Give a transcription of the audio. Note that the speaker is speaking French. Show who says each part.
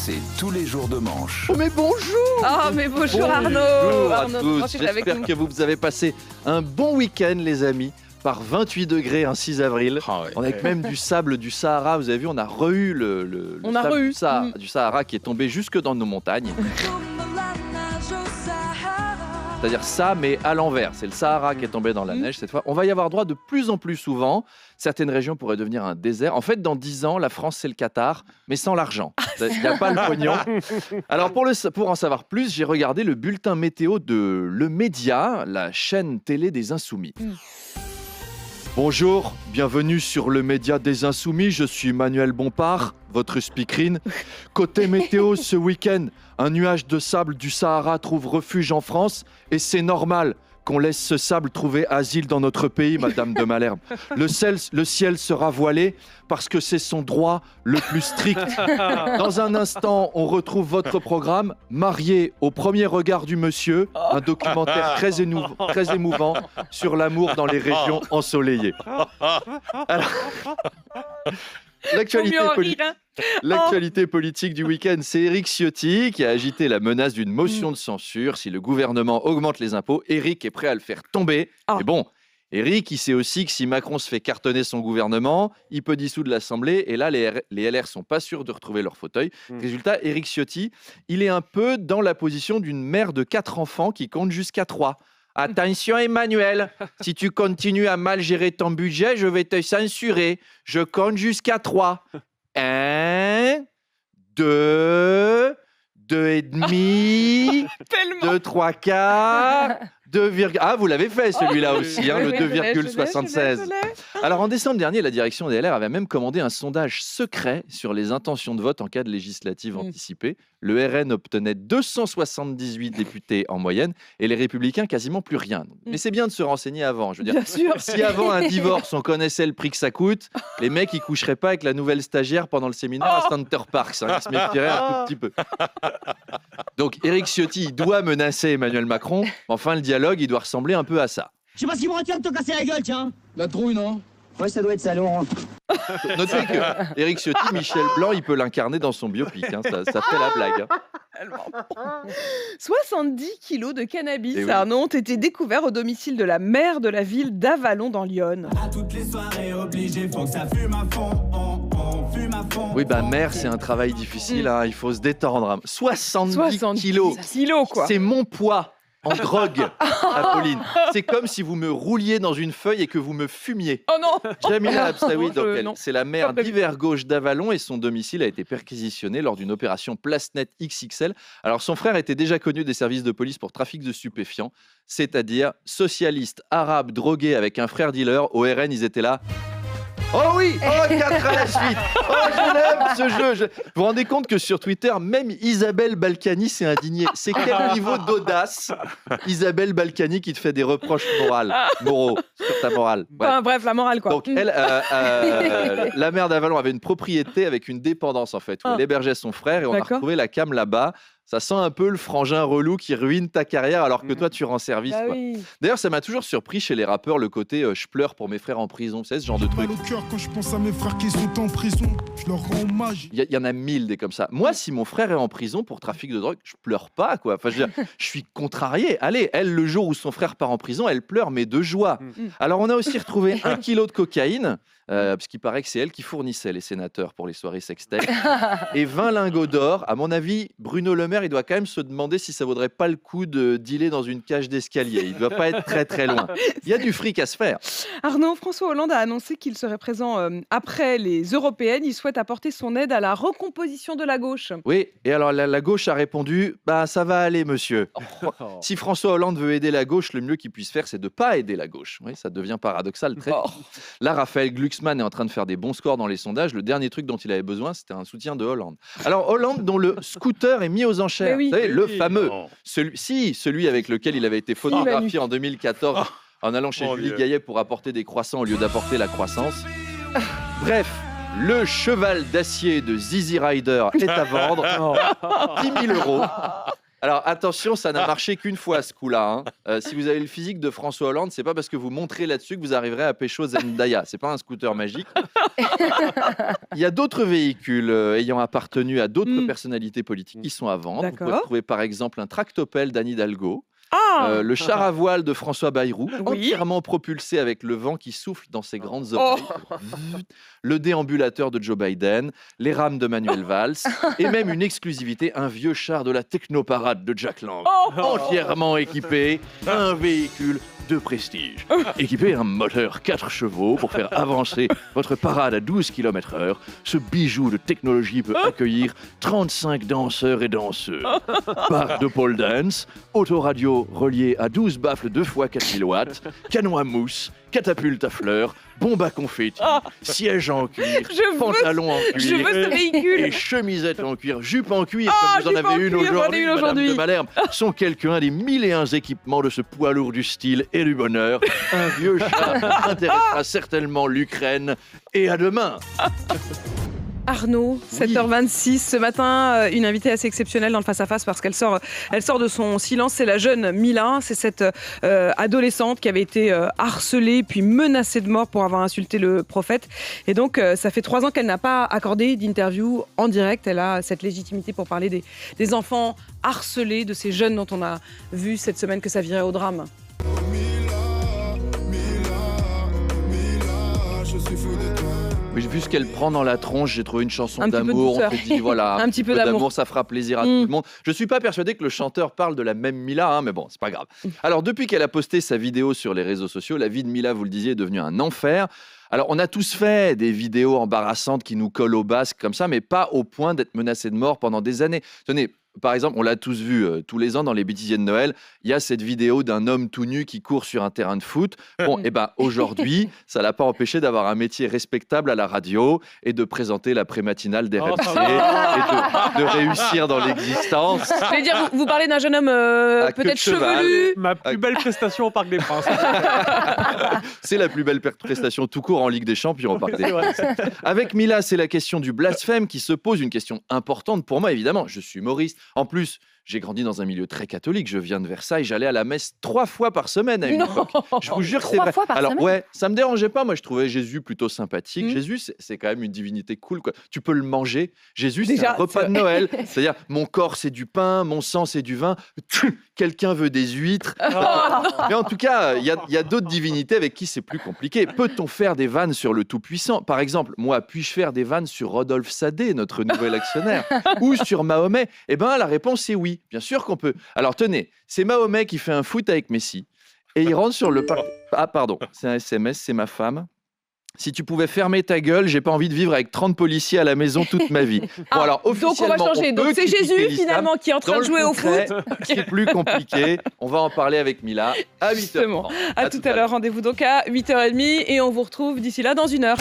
Speaker 1: c'est tous les jours de manche.
Speaker 2: Oh mais bonjour.
Speaker 3: Ah mais bonjour Arnaud.
Speaker 2: Bonjour à
Speaker 3: Arnaud,
Speaker 2: tous,
Speaker 3: comment tu es avec
Speaker 2: j'espère
Speaker 3: nous
Speaker 2: que vous avez passé un bon week-end les amis. Par 28 degrés un 6 avril, on a même du sable du Sahara, vous avez vu, on a re-eu le sable du Sahara qui est tombé jusque dans nos montagnes. C'est-à-dire ça, mais à l'envers. C'est le Sahara qui est tombé dans la neige cette fois. On va y avoir droit de plus en plus souvent. Certaines régions pourraient devenir un désert. En fait, dans 10 ans, la France, c'est le Qatar, mais sans l'argent. Il n'y a pas le pognon. Alors, pour en savoir plus, j'ai regardé le bulletin météo de Le Média, la chaîne télé des Insoumis. Bonjour, bienvenue sur Le Média des Insoumis. Je suis Manuel Bompard, votre speakerine. Côté météo, ce week-end, un nuage de sable du Sahara trouve refuge en France et c'est normal qu'on laisse ce sable trouver asile dans notre pays, Madame de Malherbe. Le ciel sera voilé parce que c'est son droit le plus strict. Dans un instant, on retrouve votre programme « Marié au premier regard du monsieur », un documentaire très émouvant sur l'amour dans les régions ensoleillées. Alors, l'actualité politique du week-end, c'est Éric Ciotti qui a agité la menace d'une motion de censure. Si le gouvernement augmente les impôts, Éric est prêt à le faire tomber. Mais bon, Éric, il sait aussi que si Macron se fait cartonner son gouvernement, il peut dissoudre l'Assemblée. Et là, les LR sont pas sûrs de retrouver leur fauteuil. Résultat, Éric Ciotti, il est un peu dans la position d'une mère de 4 enfants qui compte jusqu'à 3. Attention Emmanuel, si tu continues à mal gérer ton budget, je vais te censurer. Je compte jusqu'à 3. 1, 2, 2 et demi, 2, 3 quarts, 2, ah, vous l'avez fait celui-là aussi, le 2,76. Alors en décembre dernier, la direction des LR avait même commandé un sondage secret sur les intentions de vote en cas de législative anticipée. Le RN obtenait 278 députés en moyenne et les Républicains quasiment plus rien. Mais c'est bien de se renseigner avant. Je veux dire,
Speaker 3: bien sûr.
Speaker 2: Si avant un divorce, on connaissait le prix que ça coûte, les mecs, ils coucheraient pas avec la nouvelle stagiaire pendant le séminaire à Center Parks. Ils se méfieraient un tout petit peu. Donc Éric Ciotti, il doit menacer Emmanuel Macron. Enfin, le dialogue, il doit ressembler un peu à ça.
Speaker 4: Je sais pas ce qu'il me retient de te casser la gueule, tiens.
Speaker 5: La trouille, non?
Speaker 4: Ouais, ça doit être ça, Laurent.
Speaker 2: Notez que Éric Ciotti, Michel Blanc, il peut l'incarner dans son biopic. Ça fait la blague.
Speaker 3: 70 kilos de cannabis,
Speaker 2: Eh oui.
Speaker 3: Arnaud, ont été découverts au domicile de la maire de la ville d'Avallon dans l'Yonne.
Speaker 6: À toutes les soirées obligées, faut que ça fume à fond, on fume à fond.
Speaker 2: Oui, maire, c'est un travail difficile. Il faut se détendre. 70 kilos.
Speaker 3: Quoi.
Speaker 2: C'est mon poids en drogue, Apolline. C'est comme si vous me rouliez dans une feuille et que vous me fumiez.
Speaker 3: Oh non.
Speaker 2: Jamila Absaoui,
Speaker 3: Non.
Speaker 2: c'est la maire d'hiver gauche d'Avallon et son domicile a été perquisitionné lors d'une opération PlaceNet XXL. Alors son frère était déjà connu des services de police pour trafic de stupéfiants, c'est-à-dire socialiste arabe drogué avec un frère dealer. Au RN, ils étaient là. Oh oui, 4 à la suite. Oh, je l'aime ce jeu. Vous vous rendez compte que sur Twitter, même Isabelle Balkany s'est indignée. C'est quel niveau d'audace, Isabelle Balkany, qui te fait des reproches moraux sur ta morale. Ouais.
Speaker 3: Enfin, bref, la morale, quoi.
Speaker 2: Donc, elle, la maire d'Avallon avait une propriété avec une dépendance, en fait, où elle hébergeait son frère et on a retrouvé la cam là-bas. Ça sent un peu le frangin relou qui ruine ta carrière alors que toi, tu rends service. Quoi.
Speaker 3: Oui.
Speaker 2: D'ailleurs, ça m'a toujours surpris chez les rappeurs le côté je pleure pour mes frères en prison. Vous savez, ce genre de truc.
Speaker 7: Mal au cœur quand je pense à mes frères qui sont en prison. Je leur rends hommage.
Speaker 2: Il y en a 1000 des comme ça. Moi, si mon frère est en prison pour trafic de drogue, je pleure pas, quoi. Enfin, je suis contrarié. Allez, elle, le jour où son frère part en prison, elle pleure, mais de joie. Alors, on a aussi retrouvé 1 kilo de cocaïne, parce qu'il paraît que c'est elle qui fournissait les sénateurs pour les soirées sextape, et 20 lingots d'or. À mon avis, Bruno Le Maire, il doit quand même se demander si ça vaudrait pas le coup de dealer dans une cage d'escalier. Il doit pas être très très loin. Il y a du fric à se faire.
Speaker 3: Arnaud, François Hollande a annoncé qu'il serait présent après les européennes. Il souhaite apporter son aide à la recomposition de la gauche.
Speaker 2: Oui, et alors la gauche a répondu « ça va aller, monsieur ». Si François Hollande veut aider la gauche, le mieux qu'il puisse faire, c'est de ne pas aider la gauche. Oui, ça devient paradoxal très vite. Là, Raphaël Glucksmann est en train de faire des bons scores dans les sondages. Le dernier truc dont il avait besoin, c'était un soutien de Hollande. Alors Hollande, dont le scooter est mis aux enchères.
Speaker 3: Oui.
Speaker 2: Vous savez, le fameux, celui avec lequel il avait été photographié en 2014 en allant chez Julie Gaillet pour apporter des croissants au lieu d'apporter la croissance. Bref, le cheval d'acier de Zizi Rider est à vendre. 10 000 €. Alors attention, ça n'a marché qu'une fois ce coup-là. Si vous avez le physique de François Hollande, c'est pas parce que vous montrez là-dessus que vous arriverez à pécho Zendaya. C'est pas un scooter magique. Il y a d'autres véhicules ayant appartenu à d'autres personnalités politiques qui sont à vendre. Vous pouvez trouver par exemple un tractopelle d'Anne Hidalgo. Le char à voile de François Bayrou, entièrement propulsé avec le vent qui souffle dans ses grandes oreilles. Le déambulateur de Joe Biden, les rames de Manuel Valls, et même une exclusivité, un vieux char de la technoparade de Jack Lang, entièrement équipé, un véhicule de prestige. Équipé d'un moteur 4 chevaux pour faire avancer votre parade à 12 km/h, ce bijou de technologie peut accueillir 35 danseurs et danseuses. Parc de pole dance, autoradio relié à 12 baffles 2x4000 watts, canon à mousse, catapulte à fleurs, bombe à confetti, siège en cuir, pantalon en cuir,
Speaker 3: je veux ce véhicule.
Speaker 2: Et chemisette en cuir, jupe en cuir, comme vous en avez une aujourd'hui, Madame de Malherbe, sont quelques-uns des 1001 équipements de ce poids lourd du style et du bonheur. Un vieux chat intéressera certainement l'Ukraine. Et à demain.
Speaker 3: Arnaud, 7h26, ce matin, une invitée assez exceptionnelle dans le face-à-face parce qu'elle sort de son silence. C'est la jeune Mila, c'est cette adolescente qui avait été harcelée puis menacée de mort pour avoir insulté le prophète. Et donc, ça fait 3 ans qu'elle n'a pas accordé d'interview en direct. Elle a cette légitimité pour parler des enfants harcelés, de ces jeunes dont on a vu cette semaine que ça virait au drame.
Speaker 2: Mais vu ce qu'elle prend dans la tronche, j'ai trouvé une chanson
Speaker 3: Un petit peu de
Speaker 2: d'amour. On
Speaker 3: douceur.
Speaker 2: s'est dit, voilà,
Speaker 3: Un petit peu d'amour.
Speaker 2: ça fera plaisir à tout le monde. Je suis pas persuadé que le chanteur parle de la même Mila, mais bon, c'est pas grave. Alors, depuis qu'elle a posté sa vidéo sur les réseaux sociaux, la vie de Mila, vous le disiez, est devenue un enfer. Alors, on a tous fait des vidéos embarrassantes qui nous collent au basque comme ça, mais pas au point d'être menacés de mort pendant des années. Tenez, par exemple, on l'a tous vu tous les ans dans les bêtisiers de Noël, il y a cette vidéo d'un homme tout nu qui court sur un terrain de foot. Bon, et ben aujourd'hui, ça l'a pas empêché d'avoir un métier respectable à la radio et de présenter la pré-matinale des RMC et de réussir dans l'existence.
Speaker 3: Je vais dire, vous parlez d'un jeune homme peut-être chevelu.
Speaker 5: Ma plus belle prestation au Parc des Princes.
Speaker 2: C'est la plus belle prestation tout court en Ligue des Champions au Parc des Princes. Avec Mila, c'est la question du blasphème qui se pose, une question importante pour moi, évidemment. Je suis humoriste. En plus, j'ai grandi dans un milieu très catholique. Je viens de Versailles. J'allais à la messe 3 fois par semaine à une époque. Je vous jure que c'est vrai. Alors ouais, ça me dérangeait pas. Moi, je trouvais Jésus plutôt sympathique. Jésus, c'est quand même une divinité cool, quoi. Tu peux le manger. Jésus, c'est un repas de Noël. C'est-à-dire, mon corps, c'est du pain, mon sang, c'est du vin. Quelqu'un veut des huîtres. Mais en tout cas, il y a d'autres divinités avec qui c'est plus compliqué. Peut-on faire des vannes sur le Tout-Puissant ? Par exemple, moi, puis-je faire des vannes sur Rodolphe Sadé, notre nouvel actionnaire, ou sur Mahomet ? Eh bien, la réponse est oui. Bien sûr qu'on peut. Alors tenez, c'est Mahomet qui fait un foot avec Messi et il rentre sur le Ah pardon, c'est un SMS, c'est ma femme. Si tu pouvais fermer ta gueule, j'ai pas envie de vivre avec 30 policiers à la maison toute ma vie. Bon, alors, officiellement,
Speaker 3: donc on va changer. Donc c'est Jésus finalement qui est en train de jouer au foot.
Speaker 2: C'est plus compliqué. On va en parler avec Mila à 8h.
Speaker 3: À tout à l'heure. Rendez-vous donc à 8h30 et on vous retrouve d'ici là dans 1 heure.